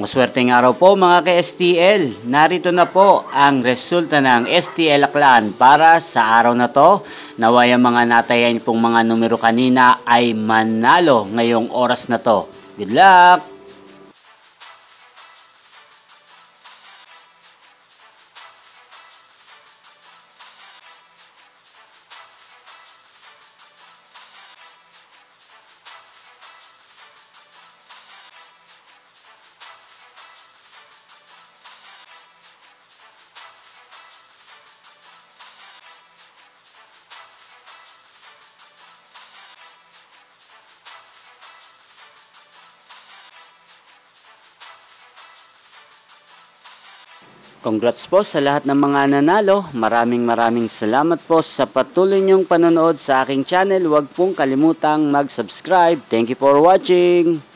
Maswerteng araw po mga ka-STL. Narito na po ang resulta ng STL Aklan para sa araw na to. Naway ang mga natayan pong mga numero kanina ay manalo ngayong oras na to. Good luck! Congrats po sa lahat ng mga nanalo. Maraming salamat po sa patuloy niyong panonood sa aking channel. Huwag pong kalimutang mag-subscribe. Thank you for watching.